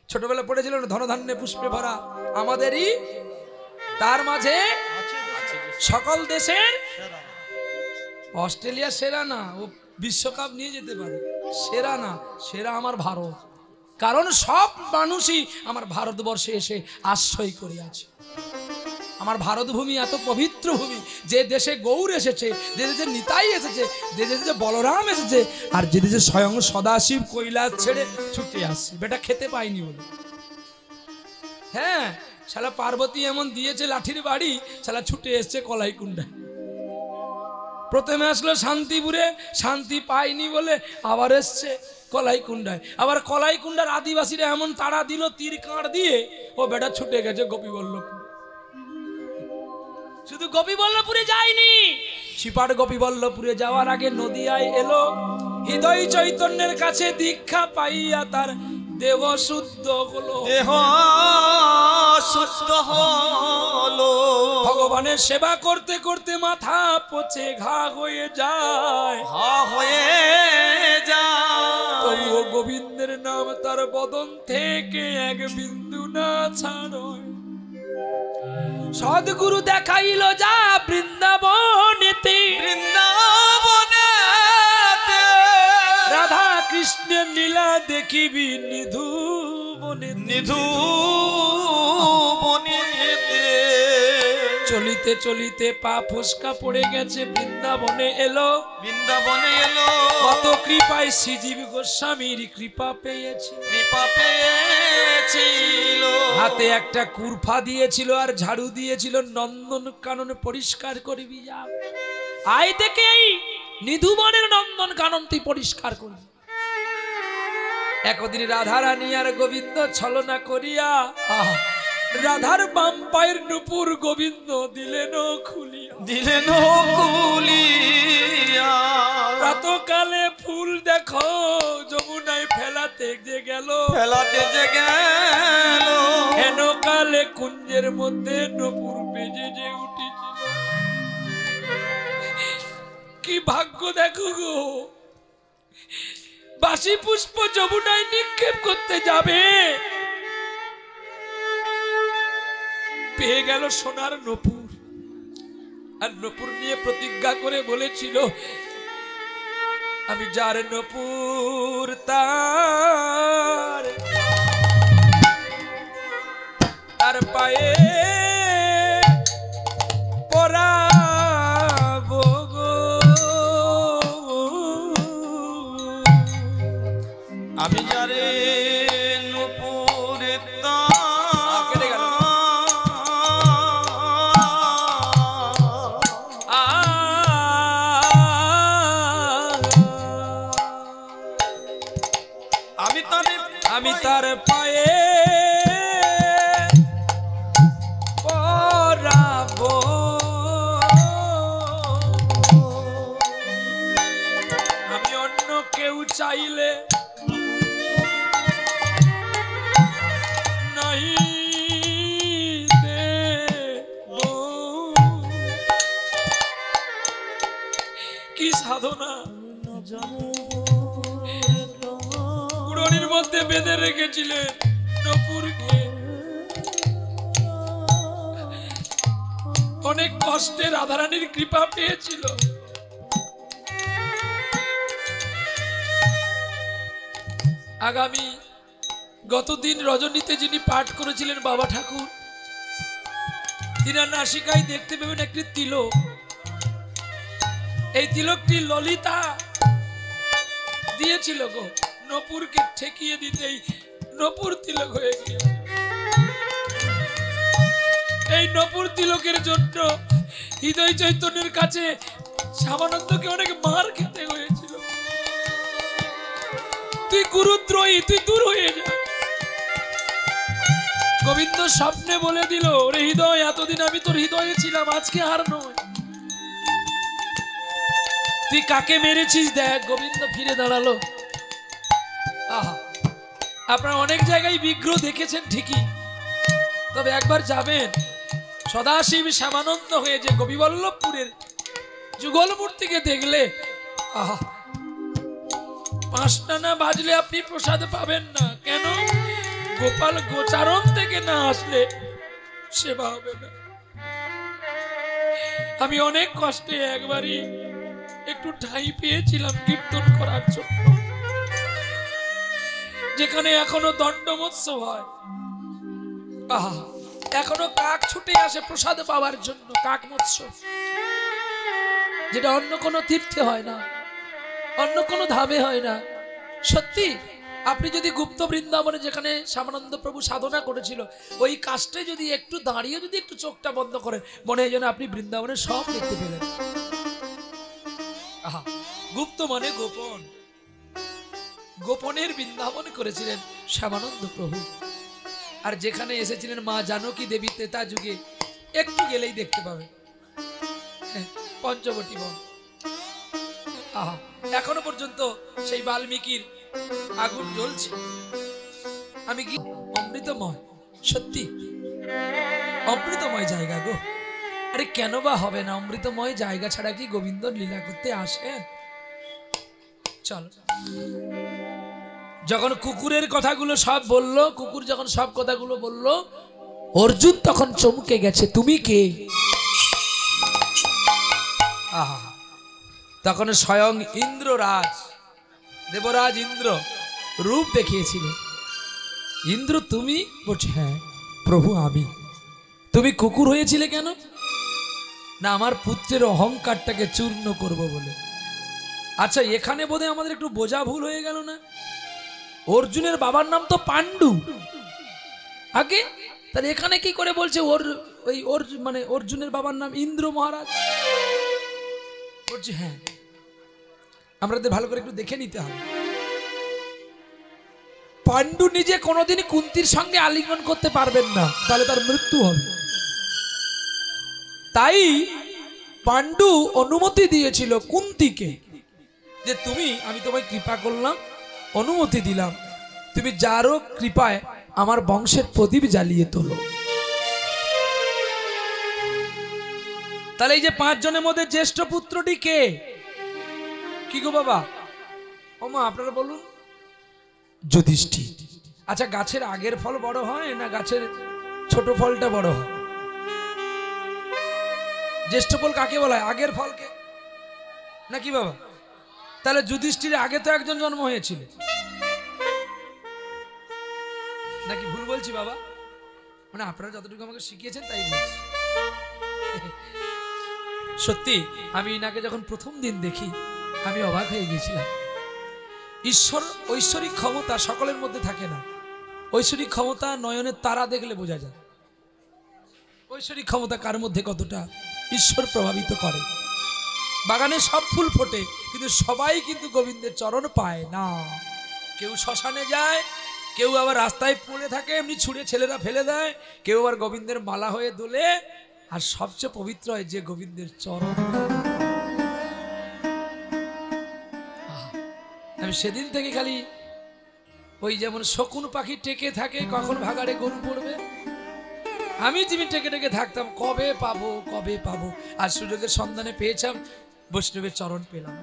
ছোটবেলা পড়েছিল না, ধনধান্যে পুষ্পে ভরা আমাদেরই, তার মাঝে সকল দেশের। অস্ট্রেলিয়া সেরা না, ও বিশ্বকাপ নিয়ে যেতে পারে, সেরা না, সেরা আমার ভারত। কারণ সব মানুষই আমার ভারতবর্ষে এসে আশ্রয় করে আছে। আমার ভারত ভূমি এত পবিত্র ভূমি, যে দেশে গৌর এসেছে, যে দেশে নিতাই এসেছে, যে দেশে বলরাম এসেছে, আর যে দেশে স্বয়ং সদাশিব কৈলাস ছেড়ে ছুটে আসছে বেটা খেতে পাইনি বলে। হ্যাঁ, শালা পার্বতী এমন দিয়েছে লাঠির বাড়ি, শালা ছুটে এসছে কলাইকুণ্ডায়। প্রথমে আসলো শান্তিপুরে, শান্তি পাইনি বলে আবার এসছে কলাইকুণ্ডায়। আবার কলাইকুণ্ডার আদিবাসীরা এমন তাড়া দিল তীর কাঁড় দিয়ে, ও বেটা ছুটে গেছে গোপীবল্লভপুর। শুধু গোপীবল্লভপুরে যায়নি, শিপাট গোপীবল্লভপুরে যাওয়ার আগে নদিয়ায় এলো, হৃদয় চৈতন্যের কাছে দীক্ষা পাইয়া তার দেহ শুদ্ধ হলো, দেহ শুদ্ধ হলো। ভগবানের সেবা করতে করতে মাথা পচে ঘা হয়ে যায়, হা হয়ে যায়, তবুও গোবিন্দের নাম তার বদন থেকে এক বিন্দু না ছাড়য়। সদ্গুরু দেখাইল যা বৃন্দাবনেতে, বৃন্দাবনেতে রাধা কৃষ্ণের লীলা দেখিবি নিধু বনে। নিধু বনেতে চলিতে চলিতে পা ফসকা পড়ে গেছে, বৃন্দাবনে এলো, বৃন্দাবনে এলো, কত কৃপায় শ্রীজীব গোস্বামীর কৃপা পেয়েছি, কৃপা পেয়েছিল। হাতে একটা কুরফা দিয়েছিল আর ঝাড়ু দিয়েছিল, নন্দন কানন পরিষ্কার করবি যা। আই থেকে এই নিধুবনের নন্দন কানন তুই পরিষ্কার করবি। একদিন রাধা রানী আর গোবিন্দ ছলনা করিয়া রাধার বাম পায়ের নুপুর গোবিন্দ দিলেন খুলিয়া, দিলেন কুলিয়া। প্রাতকালে ফুল দেখো যমুনায় ফেলাতে যে গেল, ফেলাতে যে গেল, হেন কালে কুঞ্জের মধ্যে নুপুর বেজে যে উঠেছিল। কি ভাগ্য দেখো গো, বাসি পুষ্প যমুনায় নিক্ষেপ করতে যাবে, পেয়ে গেল সোনার নপুর। আর নপুর নিয়ে প্রতিজ্ঞা করে বলেছিল, আমি যার নপুর তার পায়ে পরাবো গো। আমি যারে নুপুরে কেটে গেল। আমি তার পায়ে পরাবো, আমি অন্য কেউ চাইলে নাই দেব। কি সাধনা কুড়নির মধ্যে বেঁধে রেখেছিলেন নপুরকে, অনেক কষ্টে রাধারানীর কৃপা পেয়েছিল। আগামী গতদিন রজনীতে যিনি পাঠ করেছিলেন বাবা ঠাকুর, তিনার নাসিকায় দেখতে পাবেন একটি তিলক। এই তিলকটি ললিতা দিয়েছিল গো, নপুরকে ঠেকিয়ে দিতেই নপুর তিলক হয়ে গিয়েছে। এই নপুর তিলকের জন্য হৃদয় চৈতন্যের কাছে শ্যামানন্দকে অনেক মার খেতে হয়েছিল। তুই গুরুদ্রোহী, তুই দূর হয়ে যা। গোবিন্দ স্বপ্নে বলে দিল, ওরে হৃদয়, এতদিন আমি তোর হৃদয়ে ছিলাম, আজকে আর নয়। তুই কাকে মেরেছিস দেখ। গোবিন্দ ফিরে দাঁড়ালো। আহা, আপনারা অনেক জায়গায় বিগ্রহ দেখেছেন ঠিকই, তবে একবার যাবেন সদাশিব শ্যামানন্দ হয়ে যে গোপীবল্লভপুরের যুগল মূর্তিকে দেখলে, আহা, 5টা না বাজলে আপনি প্রসাদ পাবেন না। কেন? গোপাল গোচারণ থেকে না আসলে সেবা হবে না। আমি অনেক কষ্টে একবারই একটু ঠাঁই পেয়েছিলাম কীর্তন করার জন্য, যেখানে এখনো দণ্ডমোৎসব হয়। আহা, এখনো কাক ছুটে আসে প্রসাদ পাওয়ার জন্য, কাক মৎসব, যেটা অন্য কোনো তীর্থে হয় না, অন্য কোনো ধামে হয় না। সত্যি আপনি যদি গুপ্ত বৃন্দাবনে যেখানে শ্যামানন্দ প্রভু সাধনা করেছিল, ওই কাজটা যদি একটু দাঁড়িয়ে যদি একটু চোখটা বন্ধ করেন, মনে হয় যেন আপনি বৃন্দাবনের সব দেখতে পেলেন। আহা, গুপ্ত মানে গোপন, গোপনের বৃন্দাবন করেছিলেন শ্যামানন্দ প্রভু। আর যেখানে এসেছিলেন মা জানকী দেবী ত্রেতা যুগে, একটু গেলেই দেখতে পাবেন। পঞ্চবটী বন। আহা, এখনো পর্যন্ত সেই বাল্মীকির আগুন জ্বলছে। আমি কি অমৃতময়, সত্যি অমৃতময় জায়গা গো। আরে কেন বা হবে না, অমৃতময় জায়গা ছাড়া কি গোবিন্দ লীলা করতে আসেন? চল। যখন কুকুরের কথাগুলো সব বললো, কুকুর যখন সব কথাগুলো বললো, অর্জুন তখন চমকে গেছে, তুমি কে? আহা, তখন স্বয়ং ইন্দ্ররাজ, দেবরাজ ইন্দ্র রূপ দেখিয়েছিলেন। ইন্দ্র তুমি? বলছে হ্যাঁ প্রভু আমি। তুমি কুকুর হয়েছিলে কেন? না আমার পুত্রের অহংকারটাকে চূর্ণ করব বলে। আচ্ছা এখানে বোধহয় আমাদের একটু বোঝা ভুল হয়ে গেল না? অর্জুনের বাবার নাম তো পাণ্ডু আগে, তাহলে এখানে কি করে বলছে ওর মানে অর্জুনের বাবার নাম ইন্দ্র মহারাজ? বলছে হ্যাঁ, আমাদের ভালো করে একটু দেখে নিতে হবে। পাণ্ডু নিজে কোনোদিনই কুন্তির সঙ্গে আলিঙ্গন করতে পারবেন না, তাহলে তার মৃত্যু হবে। তাই পাণ্ডু অনুমতি দিয়েছিল কুন্তিকে যে তুমি, আমি তোমায় কৃপা করলাম, অনুমতি দিলাম, তুমি যারও কৃপায় আমার বংশের প্রদীপ জ্বালিয়ে তোলো। তাহলে এই যে 5 জনের মধ্যে জ্যেষ্ঠ পুত্রটি কে? কি গো বাবা? ও মা আপনারা বলুন। যুধিষ্ঠির। আচ্ছা গাছের আগের ফল বড় হয় না গাছের ছোট ফলটা বড় হয়? জ্যেষ্ঠ ফল কাকে বলা হয়? আগের ফলকে নাকি বাবা? তাহলে যুধিষ্ঠিরের আগে তো একজন জন্ম হয়েছিল, নাকি ভুল বলছি বাবা? মানে আপনারা যতটুকু আমাকে শিখিয়েছেন তাই বলছি। সত্যি আমি ইনাকে যখন প্রথম দিন দেখি আমি অবাক হয়ে গিয়েছিলাম। ঈশ্বর ঐশ্বরিক ক্ষমতা সকলের মধ্যে থাকে না। ঐশ্বরিক ক্ষমতা নয়নের তারা দেখলে বোঝা যায় ঐশ্বরিক ক্ষমতা কার মধ্যে কতটা ঈশ্বর প্রভাবিত করে। বাগানে সব ফুল ফোটে কিন্তু সবাই কিন্তু গোবিন্দের চরণ পায় না। কেউ শ্মশানে যায়, কেউ আবার রাস্তায় পড়ে থাকে, এমনি ছুঁড়ে ছেলেরা ফেলে দেয়, কেউ আবার গোবিন্দের মালা হয়ে দোলে। আর সবচেয়ে পবিত্র হয় যে গোবিন্দের চরণ। আমি সেদিন থেকে খালি ওই যেমন শকুন পাখি টেকে থাকে কখন ভাগাড়ে গরু পড়বে, আমি যিনি টেকে টেকে থাকতাম কবে পাবো কবে পাবো। আর সুযোগের সন্ধানে পেয়েছিলাম, বৈষ্ণবের চরণ পেলাম।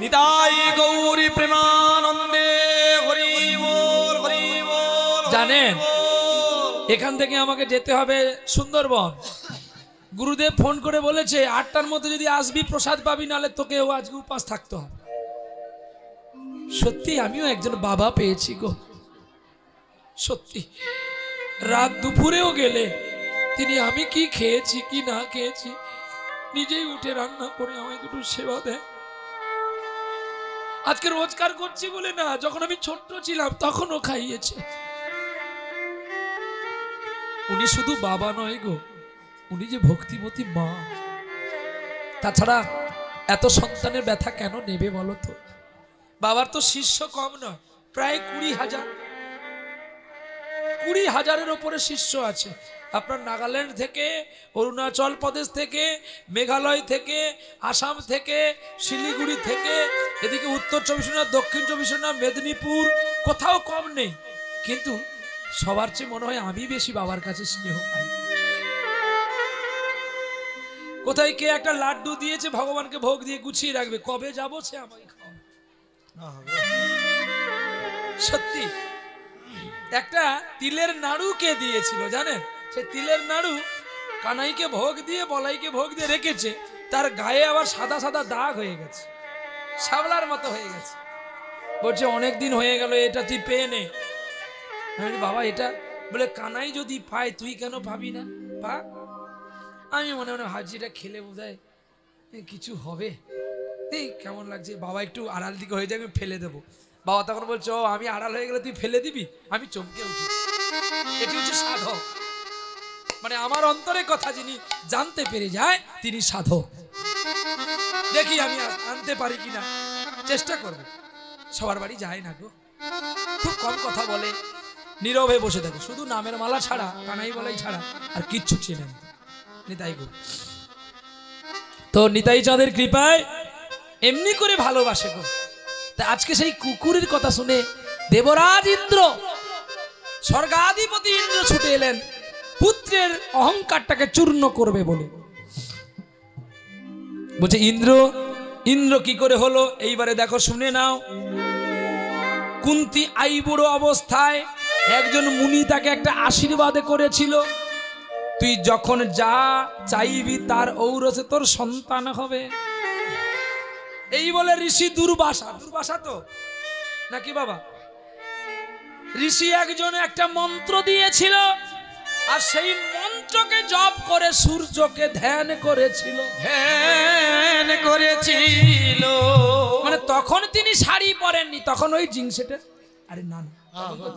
নিতাই গৌরী প্রেমানন্দে হরি বল হরি বল। জানেন এখান থেকে আমাকে যেতে হবে সুন্দরবন। গুরুদেব ফোন করে বলেছে 8টার মধ্যে যদি আসবি প্রসাদ পাবি, নাহলে তোকেও আজকে উপাস থাকতে হবে। সত্যি আমিও একজন বাবা পেয়েছি গো। সত্যি রাত দুপুরেও গেলে তিনি আমি কি খেয়েছি কি না খেয়েছি নিজেই উঠে রান্না করে আমায় দুটো সেবা দেয়। আজকে রোজগার করছি বলে না, যখন আমি ছোট্ট ছিলাম তখনও খাইয়েছে। উনি শুধু বাবা নয় গো, উনি যে ভক্তিমতী মা। তাছাড়া এত সন্তানের ব্যথা কেন নেবে বলো তো? বাবার তো শিষ্য কম নয়, প্রায় 20,000-20,000-এর ওপরে শিষ্য আছে। আপনার নাগাল্যান্ড থেকে, অরুণাচল প্রদেশ থেকে, মেঘালয় থেকে, আসাম থেকে, শিলিগুড়ি থেকে, এদিকে উত্তর 24 পরগনা, দক্ষিণ 24 পরগনা, মেদিনীপুর, কোথাও কম নেই। কিন্তু সবার চেয়ে মনে হয় আমি বেশি বাবার কাছে স্নেহ পাই। কোথায় কে একটা লাড্ডু দিয়েছে, ভগবানকে ভোগ দিয়ে গুছিয়ে রাখবে, কবে যাবো সে আমাকে খাওয়াবে। সত্যি একটা তিলের নাড়ু কে দিয়েছিল জানেন? সে তিলের নাড়ু কানাইকে ভোগ দিয়ে বলাইকে ভোগ দিয়ে রেখেছে, তার গায়ে আবার সাদা সাদা দাগ হয়ে গেছে, শাবলার মতো হয়ে গেছে। বলছে অনেকদিন হয়ে গেল, এটা তুই পেয়ে নে। আমি বাবা এটা, বলে কানাই যদি পায় তুই কেন পাবি না, পা। আমি মনে মনে ভাবছি এটা খেলে বোধহয় কিছু হবে, এই কেমন লাগছে। বাবা একটু আড়াল দিকে হয়ে যাবে, ফেলে দেবো। বাবা তখন বলছে ও আমি আড়াল হয়ে গেলে তুই ফেলে দিবি। আমি চমকে উঠি। এটি হচ্ছে সাধক, মানে আমার অন্তরের কথা যিনি জানতে পেরে যায় তিনি সাধক। দেখি আমি আনতে পারি কিনা, চেষ্টা করবো। সবার বাড়ি যায় না গো, খুব কম কথা বলে, নীরবে বসে থাকে, শুধু নামের মালা ছাড়া, কানাই বলাই ছাড়া আর কিচ্ছু চেনে না। তাই গো তো নিতাই চাঁদের কৃপায় এমনি করে ভালোবাসে গো। তা আজকে সেই কুকুরের কথা শুনে দেবরাজ ইন্দ্র, স্বর্গাধিপতি ইন্দ্র ছুটে এলেন পুত্রের অহংকারটাকে চূর্ণ করবে বলে। বলছে ইন্দ্র কি করে হলো এইবারে দেখো, শুনে নাও। কুন্তী আইবুড়ো অবস্থায় একজন মুনি তাকে একটা আশীর্বাদ করেছিল, তুই যখন যা চাইবি তার ঔরসে তোর সন্তান হবে। এই বলে ঋষি দুর্বাসা তো নাকি বাবা, ঋষি একজন একটা মন্ত্র দিয়েছিল, আর সেই মন্ত্রকে জপ করে সূর্যকে ধ্যান করেছিল। মানে তখন তিনি শাড়ি পরেননি, তখন ওই জিন্সেটের, আরে না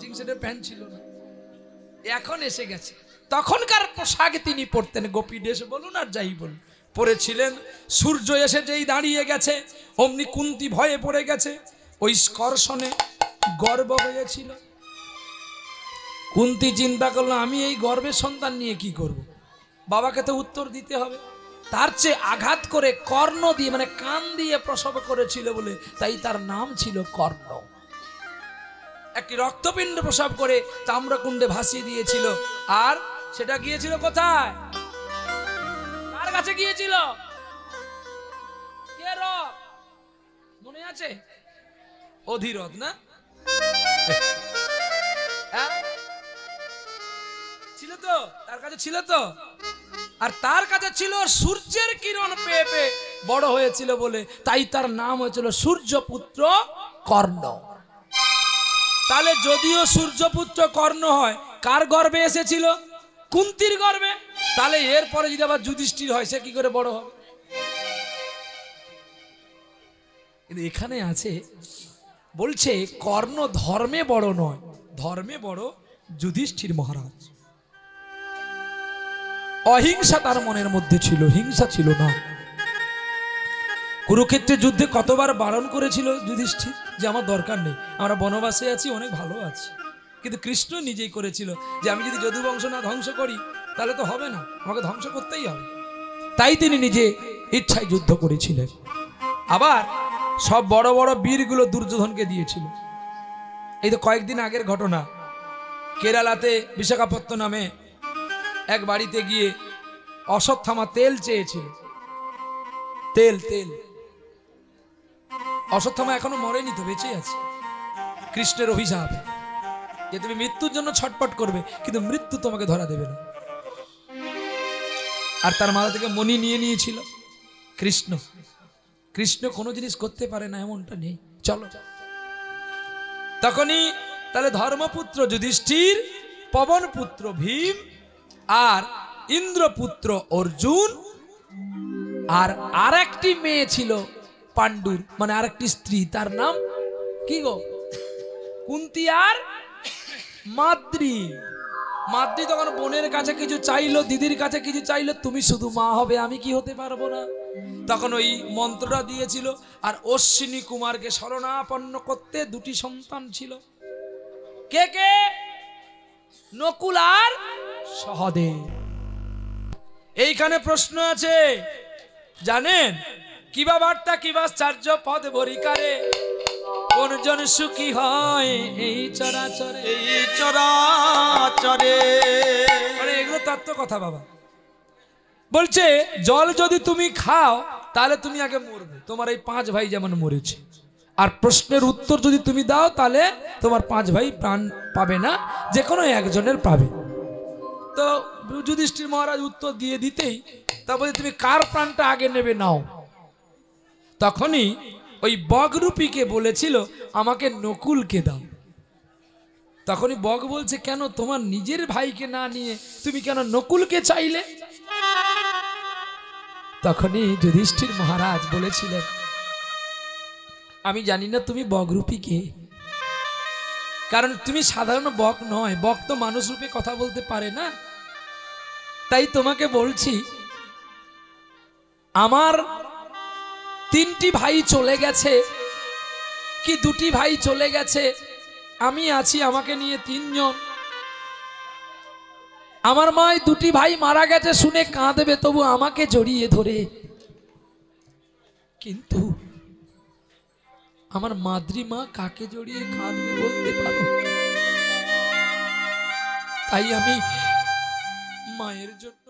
জিন্সেটের প্যান্ট ছিল না, এখন এসে গেছে। তখনকার পোশাক তিনি পরতেন, গোপী ড্রেস বলুন আর যাই বলুন পরেছিলেন। সূর্য এসে যেই দাঁড়িয়ে গেছে অমনি কুন্তী ভয়ে পড়ে গেছে, ওই স্কর্শনে গর্ব হয়েছিল। কুন্তী চিন্তা করলো, আমি এই গর্বের সন্তান নিয়ে কি করব, বাবাকে তো উত্তর দিতে হবে। তার চেয়ে আঘাত করে কর্ণ দিয়ে, মানে কান দিয়ে প্রসব করেছিল বলে তাই তার নাম ছিল কর্ণ। একটি রক্তপিণ্ড প্রসব করে তাম্রকুণ্ডে ভাসিয়ে দিয়েছিল। আর সেটা গিয়েছিল কোথায়, কার কাছে গিয়েছিল, কে রথ মনে আছে, অধিরথ না ছিল তো, তার কাছে ছিল তো। আর তার কাছে ছিল সূর্যের কিরণ পেয়ে পেয়ে বড় হয়েছিল বলে তাই তার নাম হয়েছিল সূর্যপুত্র কর্ণ। তাহলে যদিও সূর্যপুত্র কর্ণ হয়, কার গর্ভে এসেছিল, কুন্তীর গর্ভে। তাহলে এরপরে যদি আবার যুধিষ্ঠির হয়, সে কি করে বড় হবে। কিন্তু এখানে আছে বলছে কর্ণ ধর্মে বড় নয়, ধর্মে বড় যুধিষ্ঠির মহারাজ। অহিংসা তার মনের মধ্যে ছিল, হিংসা ছিল না। কুরুক্ষেত্রের যুদ্ধে কতবার বারণ করেছিল যুধিষ্ঠির যে আমার দরকার নেই, আমরা বনবাসে আছি, অনেক ভালো আছি। কিন্তু কৃষ্ণ নিজেই করেছিল যে আমি যদি যদুবংশ না ধ্বংস করি তাহলে তো হবে না, আমাকে ধ্বংস করতেই হবে। তাই তিনি নিজে ইচ্ছায় যুদ্ধ করেছিলেন। আবার সব বড় বড় বীরগুলো দুর্যোধনকে দিয়েছিল। এই তো কয়েকদিন আগের ঘটনা, কেরালাতে বিশাখাপত্তনমে এক বাড়িতে গিয়ে অশ্বত্থামা তেল চেয়েছিল, তেল। অশ্বত্থামা এখনো মরেনি তো, বেঁচে আছে। কৃষ্ণের অভিশাপ যে তুমি মৃত্যুর জন্য ছটপট করবে কিন্তু মৃত্যু তোমাকে ধরা দেবে না। আর তার মাথা থেকে মণি নিয়ে নিয়েছিল। কৃষ্ণ কোনো জিনিস করতে পারে না এমনটা নেই, চলো। তখনই তাহলে ধর্মপুত্র যুধিষ্ঠির, পবনপুত্র ভীম, আর ইন্দ্রপুত্র অর্জুন, আর আরেকটি মেয়ে ছিল পাণ্ডুর, মানে আরেকটি স্ত্রী, তার নাম কি গো, কুন্তী আর মাদ্রি। মাদ্রি তখন বোনের কাছে কিছু চাইলো, দিদির কাছে কিছু চাইলো, তুমি শুধু মা হবে, আমি কি হতে পারবো না। তখন ওই মন্ত্রটা দিয়েছিল। আর অশ্বিনী কুমারকে শরণাপন্ন করতে দুটি সন্তান ছিল, কে কে, নকুল আর সহদেব। এইখানে প্রশ্ন আছে জানেন, কিবা বার্তা কিবা চার্য পদ ভরিকারে, কোনজন সুখী হয় এই চরাচরে। মানে এগুলো তত্ত্ব কথা বাবা। বলছে জল যদি তুমি খাও তাহলে তুমি আগে মরবে, তোমার এই 5 ভাই যেমন মরেছে। আর প্রশ্নের উত্তর যদি তুমি দাও তাহলে তোমার 5 ভাই প্রাণ পাবে না, যে কোনো একজনের পাবে। তো যুধিষ্ঠির মহারাজ উত্তর দিয়ে দিতেই তারপরে তুমি কার প্রাণটা আগে নেবে নাও। তখনই ওই বগরূপীকে বলেছিল আমাকে নকুলকে দাও। তখনই বগ বলছে কেন, তোমার নিজের ভাইকে না নিয়ে তুমি কেন নকুলকে চাইলে। তখনই যুধিষ্ঠির মহারাজ বলেছিলেন আমি জানি না তুমি বগরূপী কে, কারণ তুমি সাধারণ বক নয়, বক তো মানুষ রূপে কথা বলতে পারে না। তাই তোমাকে বলছি আমার 3টি ভাই চলে গেছে, কি 2টি ভাই চলে গেছে, আমি আছি, আমাকে নিয়ে 3 জন। আমার মা 2টি ভাই মারা গেছে শুনে কাঁদবে, তবু আমাকে জড়িয়ে ধরে কিন্তু আমার মাতৃমা কাকে জড়িয়ে কাঁদবে বলতে পারো? তাই আমি মায়ের জন্য